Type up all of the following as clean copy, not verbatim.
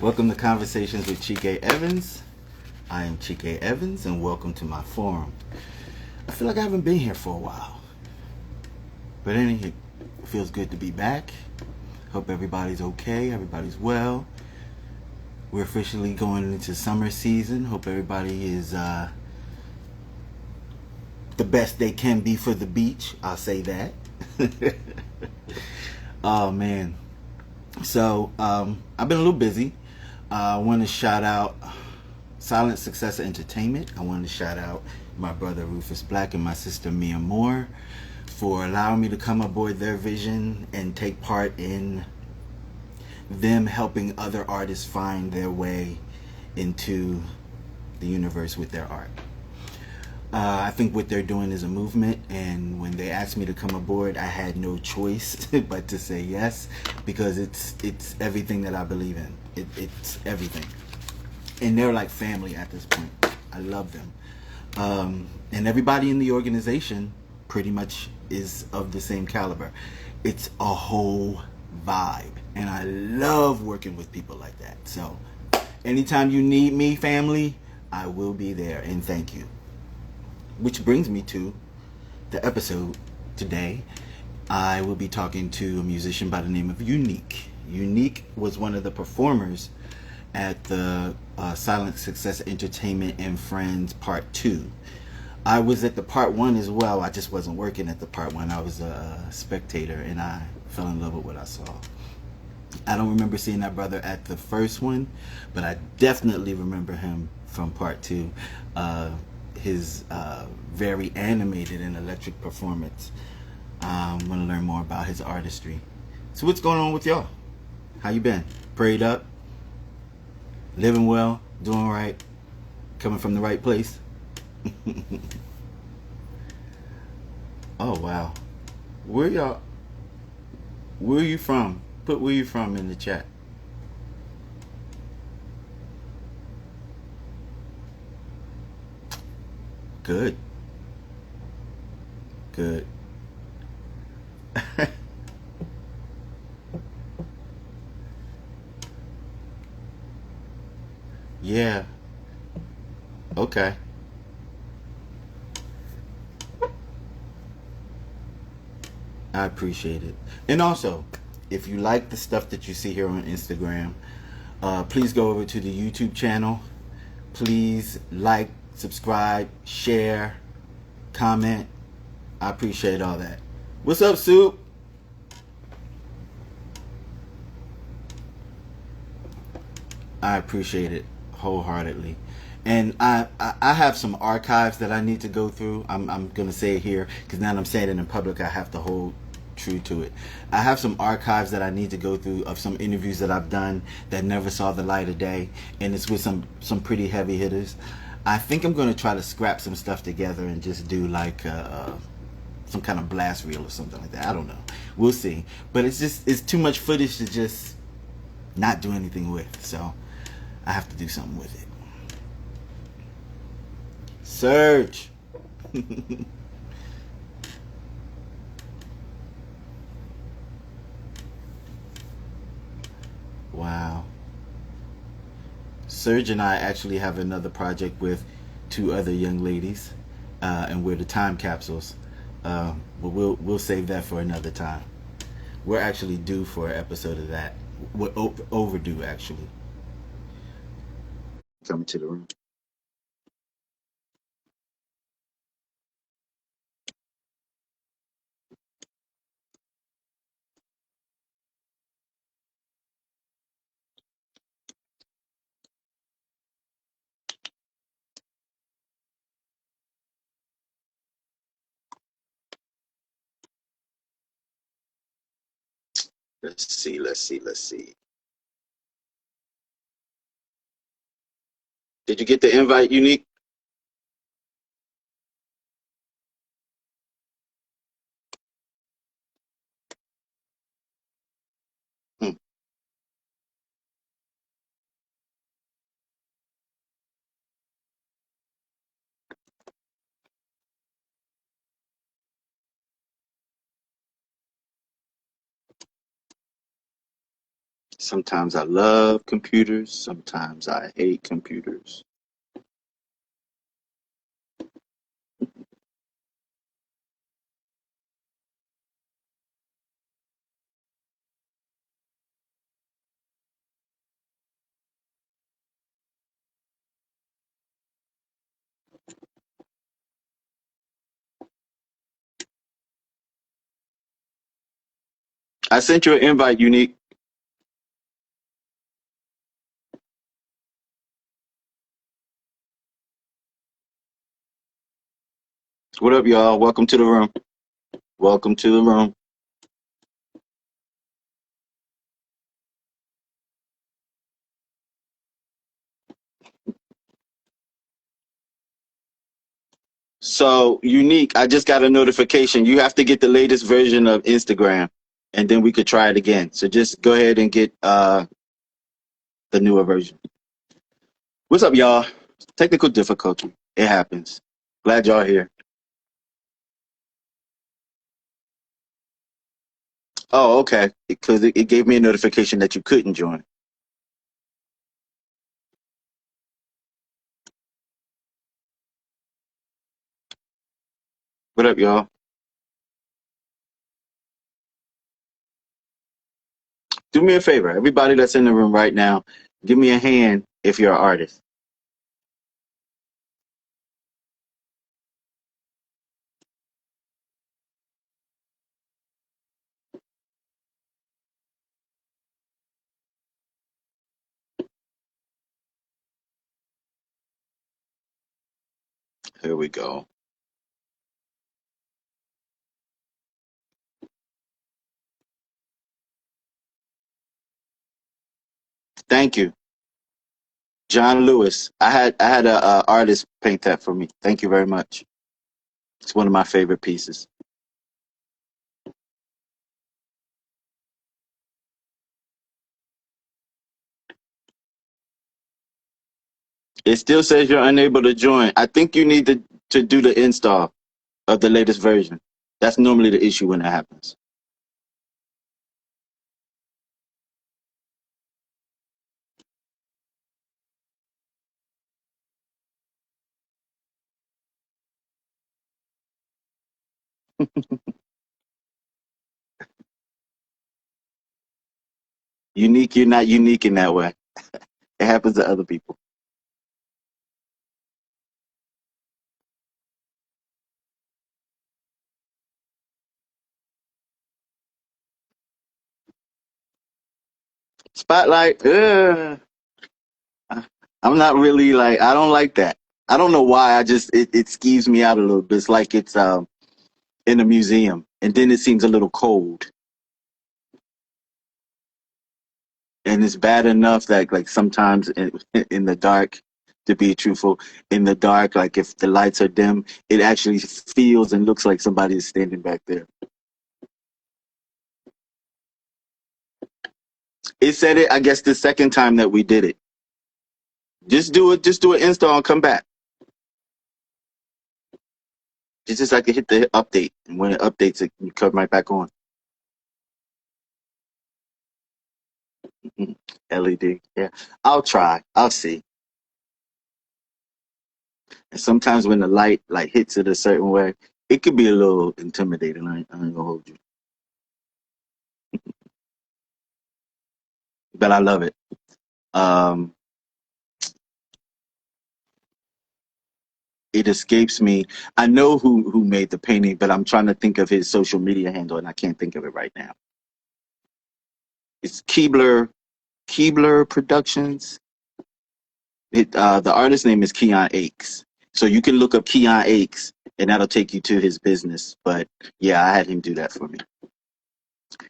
Welcome to Conversations with Chike Evans. I am Chike Evans, and welcome to my forum. I feel like I haven't been here for a while, but anyway, it feels good to be back. Hope everybody's okay, everybody's well. We're officially going into summer season. Hope everybody is the best they can be for the beach. I'll say that. Oh man. I've been a little busy. I want to shout out Silent Success Entertainment. I want to shout out my brother Rufus Black and my sister Mia Moore for allowing me to come aboard their vision and take part in them helping other artists find their way into the universe with their art. I think what they're doing is a movement, and when they asked me to come aboard, I had no choice but to say yes, because it's everything that I believe in. It's everything, and they're like family at this point. I love them, and everybody in the organization pretty much is of the same caliber. It's a whole vibe, and I love working with people like that. So, anytime you need me, family, I will be there, and thank you. Which brings me to the episode today. I will be talking to a musician by the name of Unique. Unique was one of the performers at the Silent Success Entertainment and Friends Part 2. I was at the Part 1 as well. I just wasn't working at the Part 1. I was a spectator, and I fell in love with what I saw. I don't remember seeing that brother at the first one, but I definitely remember him from Part 2. His very animated and electric performance. I want to learn more about his artistry. So what's going on with y'all? How you been? Prayed up? Living well? Doing right? Coming from the right place? Oh wow. Where y'all? Where are you from? Put where you from in the chat. Good. Good. Yeah. Okay. I appreciate it. And also, if you like the stuff that you see here on Instagram, please go over to the YouTube channel. Please like, subscribe, share, comment. I appreciate all that. What's up, Soup? I appreciate it wholeheartedly. And I have some archives that I need to go through. I'm going to say it here because now I'm saying it in public. I have to hold true to it. I have some archives that I need to go through of some interviews that I've done that never saw the light of day. And it's with some pretty heavy hitters. I think I'm going to try to scrap some stuff together and just do like some kind of blast reel or something like that. I don't know. We'll see. But it's too much footage to just not do anything with. So I have to do something with it. Search. Wow. Serge and I actually have another project with two other young ladies, and we're the time capsules. But we'll save that for another time. We're actually due for an episode of that. We're overdue, actually. Coming to the room. Let's see. Let's see. Let's see. Did you get the invite, Unique? Hmm. Sometimes I love computers. Sometimes I hate computers. I sent you an invite, Unique. What up, y'all? Welcome to the room. Welcome to the room. So, Unique, I just got a notification. You have to get the latest version of Instagram, and then we could try it again. So just go ahead and get the newer version. What's up, y'all? Technical difficulty. It happens. Glad y'all here. Oh, okay. Because it gave me a notification that you couldn't join. What up, y'all? Do me a favor. Everybody that's in the room right now, give me a hand if you're an artist. Here we go. Thank you. John Lewis. I had a artist paint that for me. Thank you very much. It's one of my favorite pieces. It still says you're unable to join. I think you need to do the install of the latest version. That's normally the issue when that happens. Unique, you're not unique in that way. It happens to other people. Spotlight. I'm not really like, I don't like that. I don't know why. It skeeves me out a little bit. It's like it's in a museum, and then it seems a little cold. And it's bad enough that like sometimes in the dark, to be truthful, in the dark, like if the lights are dim, it actually feels and looks like somebody is standing back there. It said it, I guess, the second time that we did it. Just do an install and come back. It's just like to hit the update, and when it updates, it you come right back on. LED, yeah. I'll try. I'll see. And sometimes when the light like hits it a certain way, it could be a little intimidating. I ain't gonna hold you, but I love it. Um, it escapes me. I know who made the painting, but I'm trying to think of his social media handle, and I can't think of it right now. It's Keebler Productions. The artist name is Keon Aches. So you can look up Keon Aches, and that'll take you to his business. But yeah, I had him do that for me.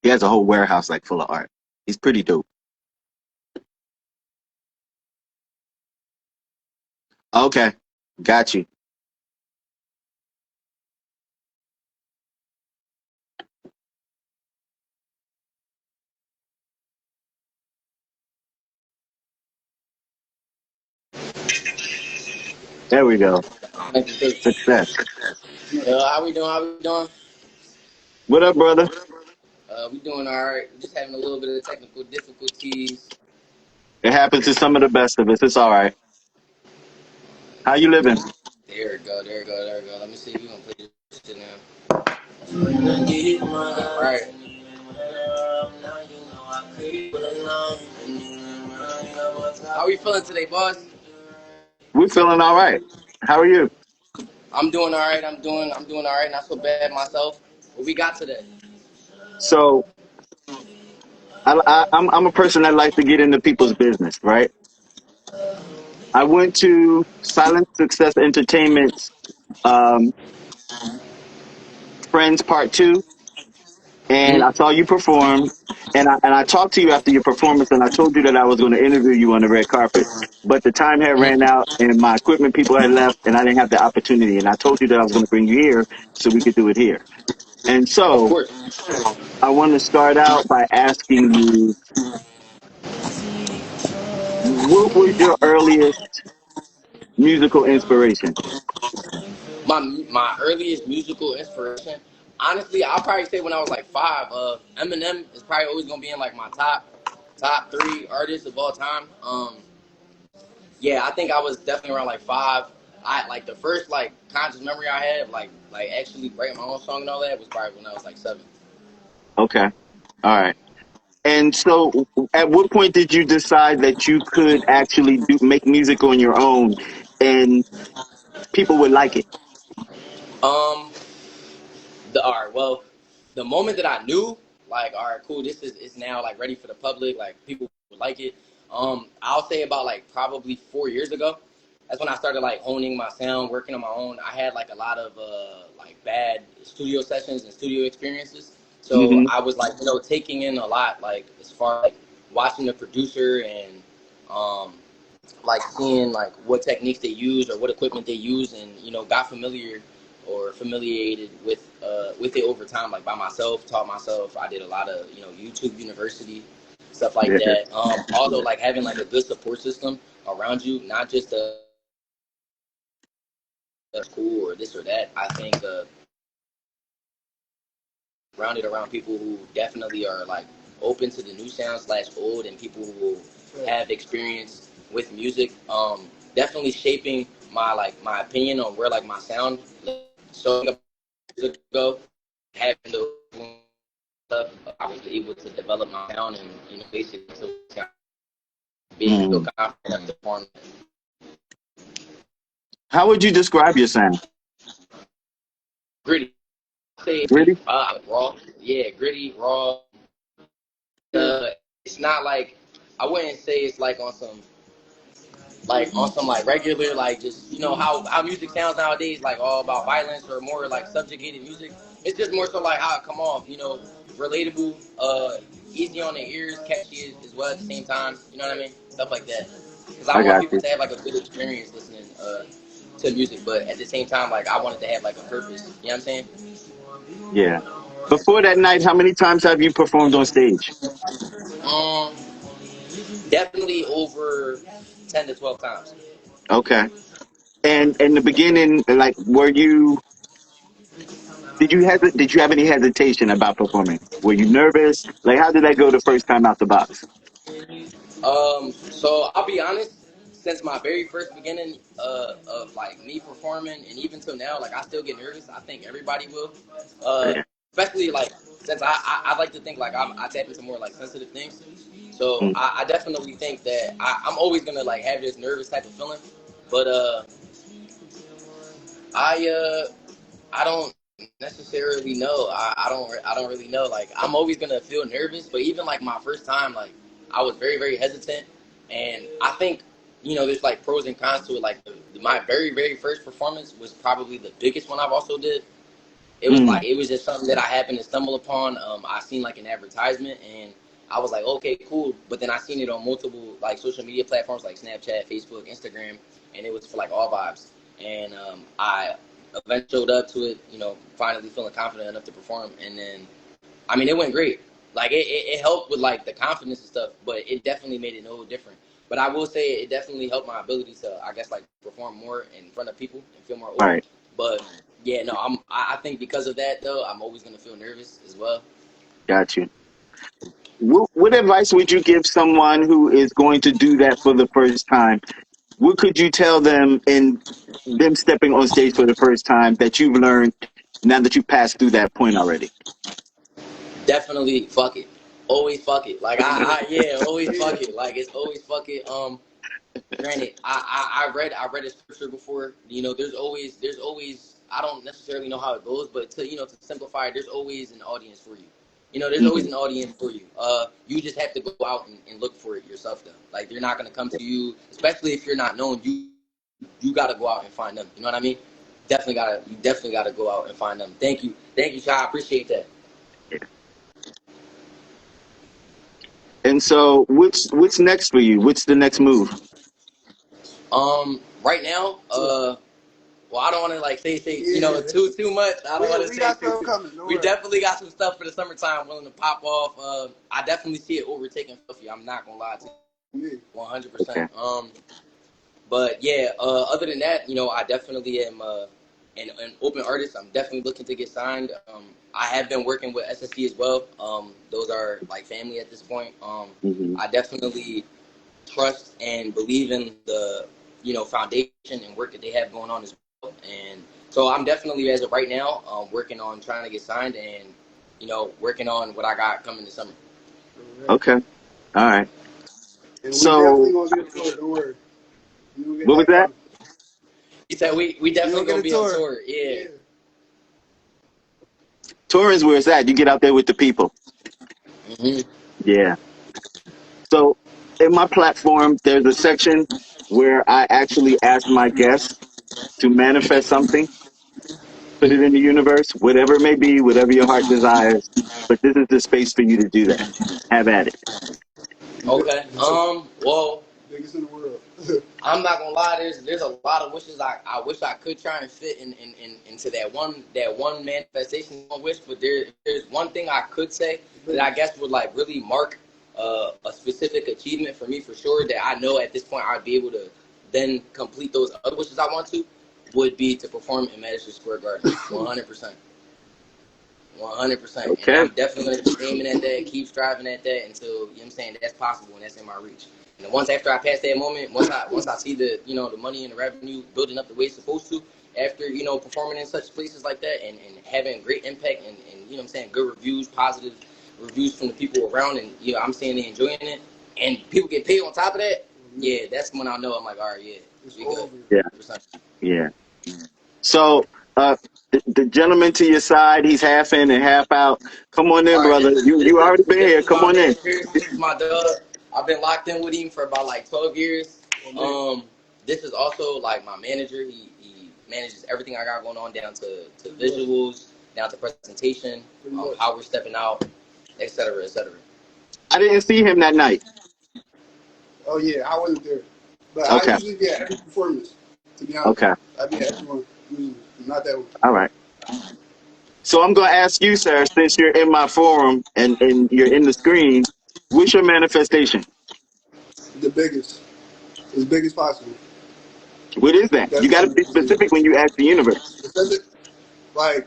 He has a whole warehouse like full of art. He's pretty dope. Okay, got you. There we go. Success. How we doing? How we doing? What up, brother? We doing all right. Just having a little bit of technical difficulties. It happens to some of the best of us. It's all right. How you living? There we go. There we go. There we go. Let me see if we gonna play this shit now. All right. How are you feeling today, boss? We're feeling all right. How are you? I'm doing all right. I'm doing all right. Not so bad myself. What we got today? So I'm a person that likes to get into people's business, right? I went to Silent Success Entertainment's um, Friends Part Two, and I Mm-hmm. saw you perform. And I talked to you after your performance, and I told you that I was going to interview you on the red carpet. But the time had ran Mm-hmm. out, and my equipment people had left, and I didn't have the opportunity. And I told you that I was going to bring you here so we could do it here. And Of so course. I want to start out by asking you, what was your earliest musical inspiration? My earliest musical inspiration, honestly, I'll probably say when I was like 5. Eminem is probably always gonna be in like my top 3 artists of all time. Yeah, I think I was definitely around like 5. I like the first like conscious memory I had of like actually writing my own song and all that was probably when I was like 7. Okay. All right. And so at what point did you decide that you could actually make music on your own and people would like it? Um, all right, well, the moment that I knew, like, all right, cool, this is now like ready for the public, like people would like it. I'll say about like probably 4 years ago. That's when I started like honing my sound, working on my own. I had like a lot of like bad studio sessions and studio experiences, so Hmm. I was like taking in a lot, like as far like watching the producer and um like seeing like what techniques they use or what equipment they use, and got familiar or familiated with it over time, like by myself, taught myself. I did a lot of YouTube University, stuff like Yeah. that. Also like having like a good support system around you, not just a school or this or that. I think rounded around people who definitely are like open to the new sound slash old, and people who have experience with music. Definitely shaping my opinion on where like my sound so ago, having those stuff, I was able to develop my sound and basically being feel Mm. confident enough to form How would you describe your sound? gritty. Say Really? raw, yeah, gritty, raw. It's not like, I wouldn't say it's like on some like regular, like just how music sounds nowadays, like all about violence or more like subjugated music. It's just more so like how it come off, relatable, easy on the ears, catchy as well at the same time. You know what I mean? Stuff like that. Because I I want got people you. to have like a good experience listening to music, but at the same time, like I wanted to have like a purpose. You know what I'm saying? Yeah. Before that night, how many times have you performed on stage? Um, Definitely over 10 to 12 times. Okay. And in the beginning, like, did you have any hesitation about performing? Were you nervous? Like, how did that go the first time out the box? So I'll be honest. Since my very first beginning of like me performing, and even till now, like I still get nervous. I think everybody will, Yeah. especially like since I like to think like I tap into more like sensitive things. So Mm. I definitely think that I'm always gonna like have this nervous type of feeling, but I I don't necessarily know. I don't really know. Like I'm always gonna feel nervous, but even like my first time, like I was very very hesitant, and I think there's like pros and cons to it. Like my very very first performance was probably the biggest one I've also did. Mm. It was just something that I happened to stumble upon. I seen like an advertisement, and I was like, okay, cool. But then I seen it on multiple like social media platforms like Snapchat, Facebook, Instagram, and it was for like all vibes. And I eventually showed up to it, finally feeling confident enough to perform. And then, I mean, it went great. Like it helped with like the confidence and stuff, but it definitely made it no different. But I will say it definitely helped my ability to, I guess, like perform more in front of people and feel more open. Right. But yeah, no, I think because of that though, I'm always gonna feel nervous as well. Got you. What advice would you give someone who is going to do that for the first time? What could you tell them in them stepping on stage for the first time that you've learned now that you passed through that point already? Definitely fuck it. Always fuck it. Like yeah, always fuck it. Like it's always fuck it. Granted, I read a scripture before. You know, there's always I don't necessarily know how it goes, but to simplify it, there's always an audience for you. You know, there's always an audience for you. You just have to go out and look for it yourself though. Like they're not gonna come to you, especially if you're not known. You gotta go out and find them. You know what I mean? You definitely gotta go out and find them. Thank you, Shy. I appreciate that. And so, what's next for you? What's the next move? Right now, well, I don't want to like say too much. I don't want to say too. We definitely got some stuff for the summertime willing to pop off. I definitely see it overtaking Fluffy. I'm not gonna lie to you, 100%. But yeah, other than that, I definitely am an open artist. I'm definitely looking to get signed. I have been working with SSC as well. Those are like family at this point. I definitely trust and believe in the foundation and work that they have going on as well. And so I'm definitely, as of right now, working on trying to get signed and working on what I got coming this summer. Okay, all right. And So we definitely gonna get a tour. Don't worry. What was that? He said we definitely gonna be on tour. Yeah. Touring is where it's at. You get out there with the people. Yeah. So in my platform, there's a section where I actually ask my guests to manifest something, put it in the universe, whatever it may be, whatever your heart desires. But this is the space for you to do that. Have at it. Okay. Well, biggest in the world. I'm not gonna lie. There's a lot of wishes I wish I could try and fit into that one manifestation wish. But there's one thing I could say that I guess would like really mark a specific achievement for me for sure. That I know at this point I'd be able to then complete those other wishes I want to. Would be to perform in Madison Square Garden, 100%. 100%. Okay. And I'm definitely going to keep aiming at that, keep striving at that until, that's possible and that's in my reach. And then once after I pass that moment, once I see the, the money and the revenue building up the way it's supposed to, after, performing in such places like that and having great impact and good reviews, positive reviews from the people around and, I'm saying they're enjoying it and people get paid on top of that, yeah, that's when I know I'm like, all right, yeah, we good. Yeah. Yeah. So, the gentleman to your side, he's half in and half out. Come on in, All right, brother. You already been here. Come on in. This is my dog. I've been locked in with him for about like 12 years. This is also like my manager. He manages everything I got going on down to visuals, down to presentation, how we're stepping out, et cetera, et cetera. I didn't see him that night. Oh yeah, I wasn't there, but Okay. I usually be at every performance. To be honest, Okay. I be at everyone. Usually, not that one. All right. So I'm going to ask you, sir, since you're in my forum and you're in the screen, what's your manifestation? The biggest, as big as possible. What is that? You got to be specific when you ask the universe. Like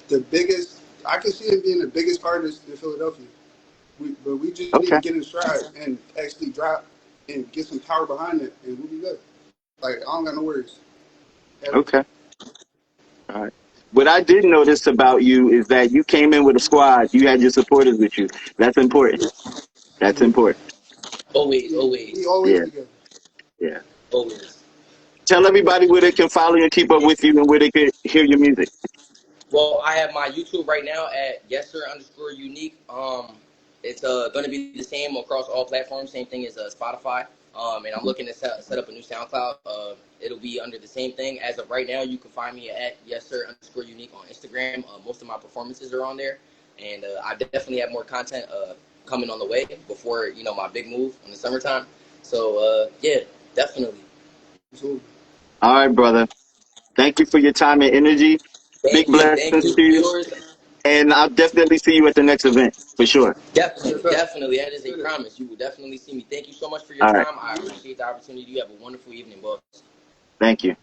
the biggest, I can see him being the biggest artist in Philadelphia. But we just need to get in stride and actually drop and get some power behind it, and we'll be good. Like I don't got no worries. Okay. All right. What I did notice about you is that you came in with a squad. You had your supporters with you. That's important. That's important. Always. We always together. Yeah. Always. Tell everybody where they can follow you and keep up with you and where they can hear your music. Well, I have my YouTube right now at YesSir_Unique. It's going to be the same across all platforms. Same thing as Spotify. And I'm looking to set up a new SoundCloud. It'll be under the same thing. As of right now, you can find me at YesSir_Unique on Instagram. Most of my performances are on there. And I definitely have more content coming on the way before, my big move in the summertime. So, yeah, definitely. All right, brother. Thank you for your time and energy. Big blessings to you. And I'll definitely see you at the next event, for sure. Definitely. That is a promise. You will definitely see me. Thank you so much for your time. I appreciate the opportunity. You have a wonderful evening, boss. Thank you.